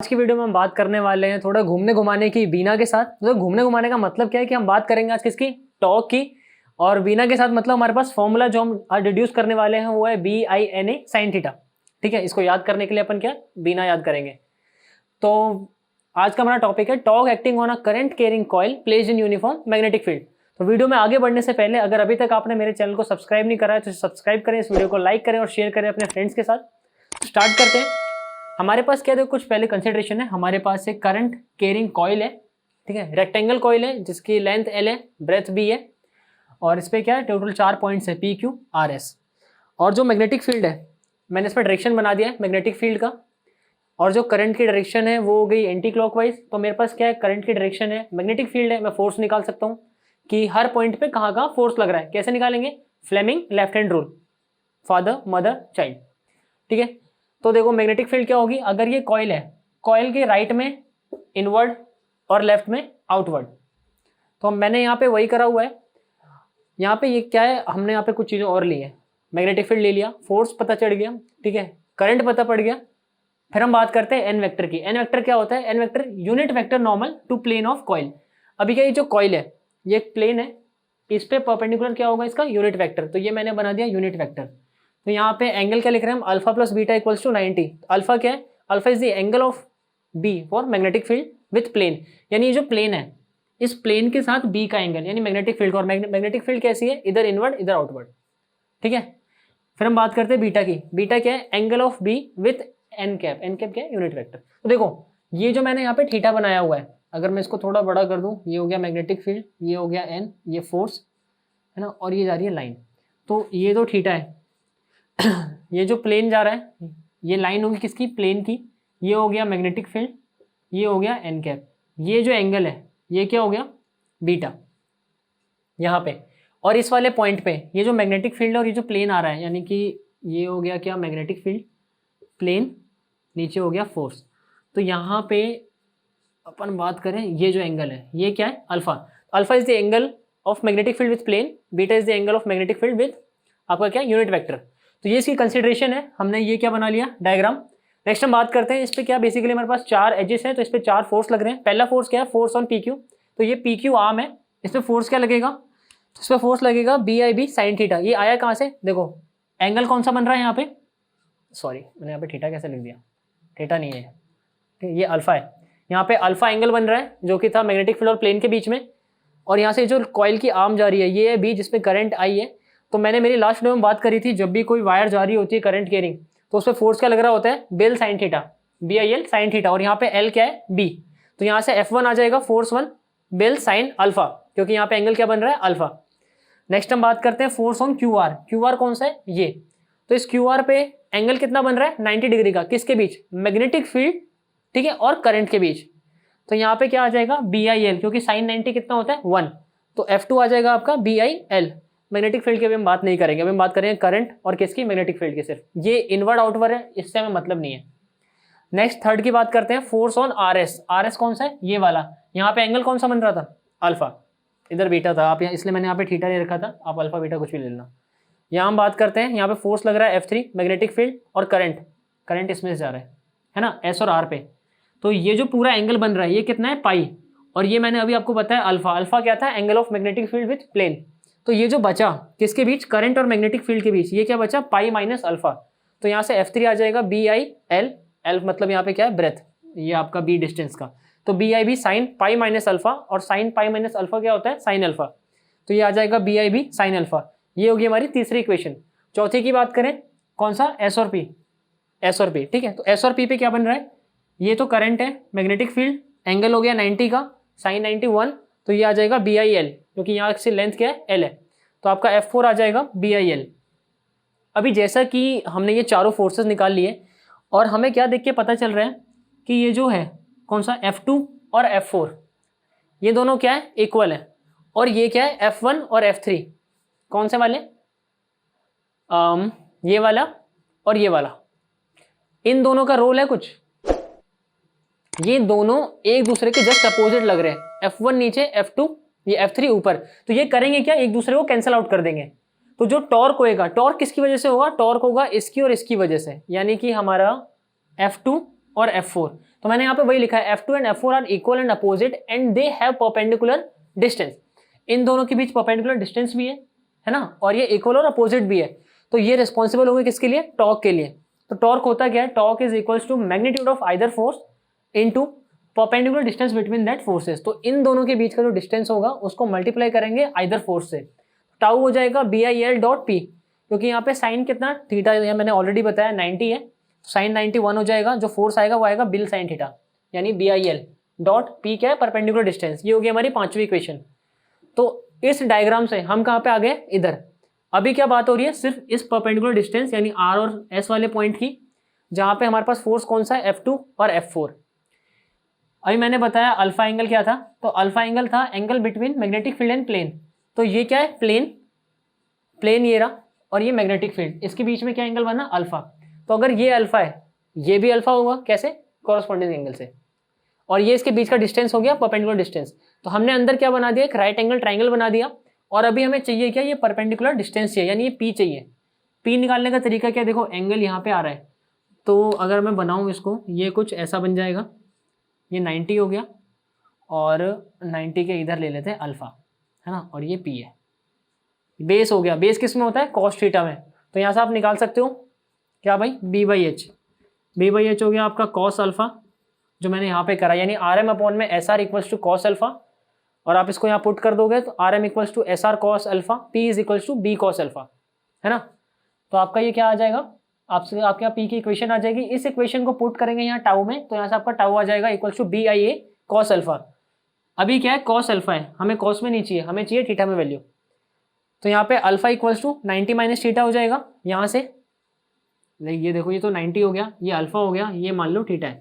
आज की वीडियो में हम बात करने वाले हैं थोड़ा घूमने घुमाने की बीना के साथ। तो घूमने घुमाने का मतलब क्या है कि हम बात करेंगे आज किसकी, टॉर्क की। और बीना के साथ मतलब हमारे पास फॉर्मूला जो हम आज डिड्यूस करने वाले हैं वो है BINA sin थीटा। ठीक है, इसको याद करने के लिए अपन क्या बीना याद करेंगे। तो आज का हमारा टॉपिक है torque acting on a current carrying coil placed in uniform magnetic field. तो वीडियो में आगे बढ़ने से पहले अगर अभी तक आपने मेरे चैनल को सब्सक्राइब नहीं करा है तो सब्सक्राइब करें, इस वीडियो को लाइक करें और शेयर करें अपने फ्रेंड्स के साथ। स्टार्ट करते हैं। हमारे पास क्या है, कुछ पहले कंसिडरेशन है। हमारे पास एक करंट कैरिंग कॉइल है, ठीक है, रेक्टेंगल कॉइल है जिसकी लेंथ L है, ब्रेथ B है, और इस पे क्या है टोटल 4 पॉइंट्स है PQ RS। और जो मैग्नेटिक फील्ड है मैंने इस पर डायरेक्शन बना दिया है मैग्नेटिक फील्ड का, और जो करंट की डायरेक्शन है वो हो गई एंटी क्लॉकवाइज। तो मेरे पास क्या है, करंट की डायरेक्शन है, मैग्नेटिक फील्ड है, मैं फोर्स निकाल सकता हूँ कि हर पॉइंट पे कहाँ कहाँ फोर्स लग रहा है। कैसे निकालेंगे, Fleming left hand rule, father mother child. ठीक है, तो देखो मैग्नेटिक फील्ड क्या होगी, अगर ये कॉइल है, कॉइल के राइट में इनवर्ड और लेफ्ट में आउटवर्ड। तो मैंने यहाँ पे वही करा हुआ है। यहाँ पे ये क्या है, हमने यहाँ पे कुछ चीज़ें और ली है। मैग्नेटिक फील्ड ले लिया, फोर्स पता चढ़ गया, ठीक है, करंट पता पड़ गया। फिर हम बात करते हैं एन वेक्टर की। एन वेक्टर क्या होता है, n vector unit vector normal to plane of coil. अभी क्या, ये जो कॉइल है ये एक प्लेन है, इस पे परपेंडिकुलर क्या होगा इसका यूनिट वेक्टर। तो ये मैंने बना दिया यूनिट वेक्टर। तो यहाँ पे एंगल क्या लिख रहे हैं हम, alpha plus beta equals to 90। Alpha क्या है, alpha is the angle of B for magnetic field with plane. यानी ये जो प्लेन है इस प्लेन के साथ बी का एंगल यानी मैग्नेटिक फील्ड। और मैग्नेटिक फील्ड कैसी है, इधर इनवर्ड इधर आउटवर्ड। ठीक है, फिर हम बात करते हैं बीटा की। बीटा क्या है, angle of B with n cap. N cap क्या है, यूनिट वेक्टर। तो देखो ये जो मैंने यहाँ पे थीटा बनाया हुआ है, अगर मैं इसको थोड़ा बड़ा कर दूं, ये हो गया मैग्नेटिक फील्ड, ये हो गया एन, ये फोर्स है ना, और ये जा रही है लाइन। तो ये तो थीटा है ये जो प्लेन जा रहा है ये लाइन होगी किसकी, प्लेन की। ये हो गया मैग्नेटिक फील्ड, ये हो गया एन कैप। ये जो एंगल है ये क्या हो गया, बीटा यहाँ पे। और इस वाले पॉइंट पे ये जो मैग्नेटिक फील्ड है और ये जो प्लेन आ रहा है, यानी कि ये हो गया क्या, मैग्नेटिक फील्ड, प्लेन, नीचे हो गया फोर्स। तो यहाँ पे अपन बात करें, ये जो एंगल है ये क्या है, alpha. Alpha is the angle of magnetic field with plane, beta is the angle of magnetic field with आपका क्या, यूनिट वेक्टर। तो ये इसकी कंसिडरेशन है, हमने ये क्या बना लिया, डायग्राम। नेक्स्ट हम बात करते हैं इस पे क्या, बेसिकली हमारे पास 4 एजेस है तो इस पे 4 फोर्स लग रहे हैं। पहला फोर्स क्या है, फोर्स ऑन PQ। तो ये PQ आर्म है, इस पे फोर्स क्या लगेगा, तो इस पे फोर्स लगेगा BIB sin थीटा। ये आया कहाँ से, देखो एंगल कौन सा बन रहा है यहाँ पे, सॉरी मैंने यहाँ पे थीटा कैसे लिख दिया, थीटा नहीं है, ये अल्फा है। यहाँ पे अल्फा एंगल बन रहा है जो कि था मैग्नेटिक फील्ड और प्लेन के बीच में। और यहाँ से जो कॉइल की आर्म जा रही है ये है B, जिसमें करंट आई है। तो मैंने मेरी लास्ट वीडियो में बात करी थी, जब भी कोई वायर जा रही होती है करंट कैरिंग तो उस पर फोर्स क्या लग रहा होता है, BIL sine theta, BIL sine theta. और यहाँ पे L क्या है, B। तो यहाँ से F1 आ जाएगा, फोर्स 1 बेल साइन अल्फा, क्योंकि यहाँ पे एंगल क्या बन रहा है, अल्फा। नेक्स्ट हम बात करते हैं फोर्स ऑन QR। QR कौन सा है, ये। तो इस QR पे एंगल कितना बन रहा है, 90 डिग्री का, किसके बीच, मैग्नेटिक फील्ड, ठीक है, और करंट के बीच। तो यहाँ पे क्या आ जाएगा, BIL, क्योंकि साइन 90 कितना होता है, 1। तो F2 आ जाएगा आपका BIL। मैग्नेटिक फील्ड की अभी हम बात नहीं करेंगे, अभी हम बात करेंगे करंट और किसकी, मैग्नेटिक फील्ड की। सिर्फ ये इनवर्ड आउटवर्ड है, इससे हमें मतलब नहीं है। नेक्स्ट थर्ड की बात करते हैं, फोर्स ऑन RS। RS कौन सा है, ये वाला। यहाँ पे एंगल कौन सा बन रहा था, अल्फा, इधर बीटा था, आप यहाँ इसलिए मैंने यहाँ पे थीटा नहीं रखा था, आप अल्फा बीटा कुछ भी ले लेना। यहाँ हम बात करते हैं, यहाँ पे फोर्स लग रहा है F3 मैग्नेटिक फील्ड, और करंट इसमें से जा रहा है ना, S और R पे। तो ये जो पूरा एंगल बन रहा है ये कितना है, पाई। और ये मैंने अभी आपको बताया अल्फा। अल्फा क्या था, angle of magnetic field with plane. तो ये जो बचा किसके बीच, करंट और मैग्नेटिक फील्ड के बीच, ये क्या बचा, पाई माइनस अल्फा। तो यहाँ से F3 आ जाएगा BIL। L मतलब यहाँ पे क्या है, ब्रेथ, ये आपका B डिस्टेंस का। तो BIB sine pi minus alpha, और साइन पाई माइनस अल्फा क्या होता है, साइन अल्फा। तो ये आ जाएगा BIB साइन अल्फा। ये होगी हमारी तीसरी इक्वेशन। चौथी की बात करें, कौन सा, S और P, ठीक है। तो S और P पे क्या बन रहा है, ये तो करंट है, मैग्नेटिक फील्ड, एंगल हो गया 90 का, साइन 91। तो ये आ जाएगा BIL, क्योंकि यहाँ से लेंथ क्या है, L है। तो आपका F4 आ जाएगा BIL। अभी जैसा कि हमने ये चारों फोर्सेस निकाल लिए, और हमें क्या देख के पता चल रहा है कि ये जो है कौन सा, F2 और F4, ये दोनों क्या है, इक्वल है। और ये क्या है, F1 और F3, कौन से वाले, ये वाला और ये वाला। इन दोनों का रोल है कुछ, ये दोनों एक दूसरे के जस्ट अपोजिट लग रहे हैं, F1 नीचे, F2, ये F3 ऊपर। तो ये करेंगे क्या, एक दूसरे को कैंसिल आउट कर देंगे। तो जो टॉर्क होएगा, टॉर्क किसकी वजह से होगा, टॉर्क होगा इसकी और इसकी वजह से, यानी कि हमारा F2 और F4। तो मैंने यहाँ पे वही लिखा है F2 and F4 are equal and opposite and they have perpendicular distance. इन दोनों के बीच परपेंडिकुलर डिस्टेंस भी है ना, और ये इक्वल और अपोजिट भी है। तो ये रिस्पॉन्सिबल होंगे किसके लिए, टॉर्क के लिए। तो टॉर्क होता क्या है, torque is equals to magnitude of either force into perpendicular distance between that forces. तो इन दोनों के बीच का जो डिस्टेंस होगा उसको मल्टीप्लाई करेंगे आइदर फोर्स से। टाउ हो जाएगा BIL डॉट P, क्योंकि यहाँ पे साइन कितना थीटा, यहाँ मैंने ऑलरेडी बताया 90 है, साइन 91 हो जाएगा, जो फोर्स आएगा वो आएगा बिल साइन थीटा, यानी BIL डॉट P क्या है, परपेंडिकुलर डिस्टेंस। ये हो गई हमारी 5वीं इक्वेशन। तो इस डायग्राम से हम कहाँ पे आ गए, इधर। अभी क्या बात हो रही है, सिर्फ इस परपेंडिकुलर डिस्टेंस यानी R और S वाले पॉइंट की, जहाँ पे हमारे पास फोर्स कौन सा है, F2 और F4। अभी मैंने बताया अल्फा एंगल क्या था, तो अल्फा एंगल था angle between magnetic field and plane. तो ये क्या है, प्लेन ये रहा, और ये मैग्नेटिक फील्ड, इसके बीच में क्या एंगल बना, अल्फा। तो अगर ये अल्फा है, ये भी अल्फा होगा, कैसे, कॉरस्पॉन्डिंग एंगल से, और ये इसके बीच का डिस्टेंस हो गया परपेंडिकुलर डिस्टेंस। तो हमने अंदर क्या बना दिया, एक राइट एंगल ट्राइंगल बना दिया, और अभी हमें चाहिए क्या, ये परपेंडिकुलर डिस्टेंस चाहिए, यानी ये P चाहिए। P निकालने का तरीका क्या, देखो एंगल यहाँ पे आ रहा है, तो अगर मैं बनाऊँ इसको, ये कुछ ऐसा बन जाएगा, ये 90 हो गया, और 90 के इधर ले लेते हैं अल्फा, है ना, और ये P है, बेस हो गया। बेस किस में होता है, कॉस थीटा में। तो यहाँ से आप निकाल सकते हो क्या भाई, B/H हो गया आपका कॉस अल्फा, जो मैंने यहाँ पे करा, यानी RM अपॉन में SR equals to cos alpha, और आप इसको यहाँ पुट कर दोगे तो RM equals to SR cos alpha, P is equals to B cos alpha, है ना। तो आपका ये क्या आ जाएगा, आपके यहाँ P की इक्वेशन आ जाएगी। इस इक्वेशन को पुट करेंगे यहाँ टाउ में, तो यहाँ से आपका टाउ आ जाएगा equals to BIA cos alpha. अभी क्या है, कॉस अल्फा है, हमें कॉस में नहीं चाहिए, हमें चाहिए थीटा में वैल्यू। तो यहाँ पे alpha equals to 90 minus theta हो जाएगा यहाँ से, ये देखो ये तो 90 हो गया, ये अल्फा हो गया, ये मान लो थीटा है,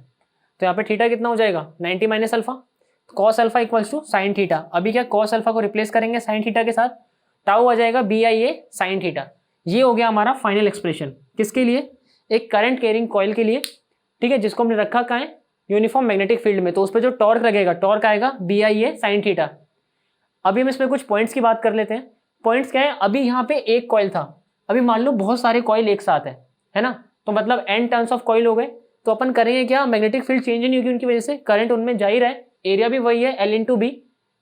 तो यहाँ पे थीटा कितना हो जाएगा, 90 minus alpha, cos alpha equals to sine theta. अभी क्या, कॉस अल्फा को रिप्लेस करेंगे साइन थीटा के साथ, टाउ आ जाएगा BIA साइन थीटा। ये हो गया हमारा फाइनल एक्सप्रेशन, किसके लिए, एक करंट कैरिंग कॉइल के लिए, ठीक है, जिसको हमने रखा कहाँ है, यूनिफॉर्म मैग्नेटिक फील्ड में। तो उस पर जो टॉर्क लगेगा, टॉर्क आएगा BIA साइन थीटा। अभी हम इसमें कुछ पॉइंट्स की बात कर लेते हैं। पॉइंट्स क्या है, अभी यहाँ पे एक कॉइल था, अभी मान लो बहुत सारे कॉइल एक साथ है ना, तो मतलब n टर्न्स ऑफ कॉइल हो गए। तो अपन करेंगे क्या, मैग्नेटिक फील्ड चेंज नहीं होगी उनकी वजह से, करंट उनमें जा ही रहा है, एरिया भी वही है L/B,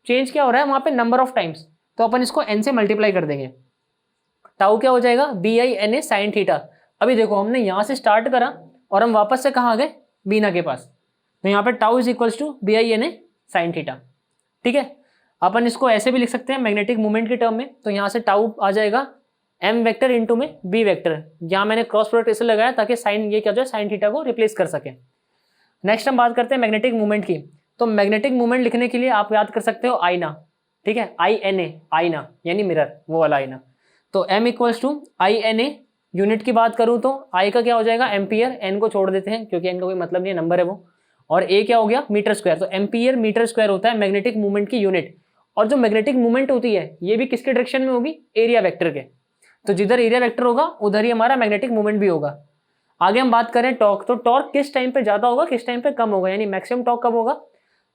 चेंज क्या हो रहा है वहाँ पे, नंबर ऑफ टाइम्स। तो अपन इसको n से मल्टीप्लाई कर देंगे, टाउ क्या हो जाएगा, BINA साइन थीटा। अभी देखो हमने यहाँ से स्टार्ट करा और हम वापस से कहाँ आ गए, बीना के पास। तो यहाँ पे tau is equals to BINA sine theta, ठीक है। अपन इसको ऐसे भी लिख सकते हैं मैग्नेटिक मूवमेंट के टर्म में। तो यहाँ से टाउ आ जाएगा m वेक्टर इंटू में b वेक्टर, यहाँ मैंने क्रॉस प्रोडक्ट ऐसे लगाया ताकि साइन ये क्या हो जाए, साइन थीटा को रिप्लेस कर सके। नेक्स्ट हम बात करते हैं मैग्नेटिक मूवमेंट की। तो मैग्नेटिक मूवमेंट लिखने के लिए आप याद कर सकते हो आईना, ठीक है, INA आईना यानी मिरर, वो वाला आईना। तो m equals to INA, unit की बात करूँ तो I का क्या हो जाएगा, एम्पियर, n को छोड़ देते हैं क्योंकि n का कोई मतलब नहीं है, नंबर है वो, और a क्या हो गया, मीटर स्क्वायर। तो एम्पियर मीटर स्क्वायर होता है मैग्नेटिक मूवमेंट की यूनिट। और जो मैग्नेटिक मूवमेंट होती है ये भी किसके डायरेक्शन में होगी, एरिया वेक्टर के। तो जिधर एरिया वेक्टर होगा उधर ही हमारा मैग्नेटिक मूवमेंट भी होगा। आगे हम बात करें टॉर्क, तो टॉर्क किस टाइम पे ज्यादा होगा, किस टाइम पे कम होगा, यानी मैक्सिमम टॉर्क कब होगा,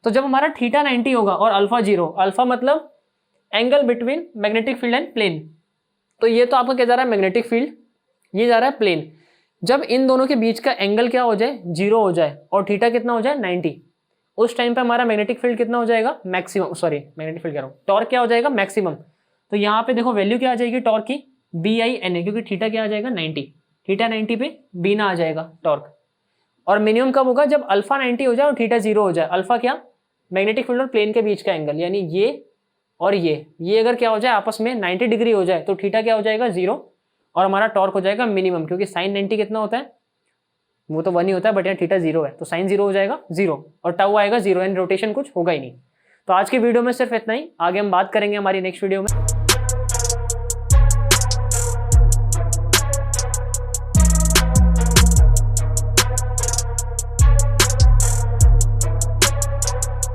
तो जब हमारा थीटा 90 होगा और अल्फा 0। अल्फा मतलब angle between magnetic field and plane. तो ये तो आपका क्या जा रहा है, मैग्नेटिक फील्ड, ये जा रहा है प्लेन। जब इन दोनों के बीच का एंगल क्या हो जाए, 0 हो जाए, और थीटा कितना हो जाए, 90, उस टाइम पे हमारा मैग्नेटिक फील्ड कितना हो जाएगा, मैक्सिमम, सॉरी मैग्नेटिक फील्ड कह रहा हूँ, टॉर्क क्या हो जाएगा, मैक्सिमम। तो यहाँ पे देखो वैल्यू क्या आ जाएगी टॉर्क की, BINA, क्योंकि थीटा क्या आ जाएगा 90, थीटा 90 पे बीना आ जाएगा टॉर्क। और मिनिमम कब होगा, जब अल्फा 90 हो जाए और थीटा 0 हो जाए। अल्फा क्या, मैग्नेटिक फील्ड और प्लेन के बीच का एंगल, यानी ये और ये अगर क्या हो जाए आपस में 90 डिग्री हो जाए, तो थीटा क्या हो जाएगा 0, और हमारा टॉर्क हो जाएगा मिनिमम, क्योंकि साइन 90 कितना होता है, वो तो 1 ही होता है, बट यहाँ थीटा 0 है, तो साइन 0 हो जाएगा 0, और टाउ आएगा 0, यानी रोटेशन कुछ होगा ही नहीं। तो आज की वीडियो में सिर्फ इतना ही, आगे हम बात करेंगे हमारी नेक्स्ट वीडियो में।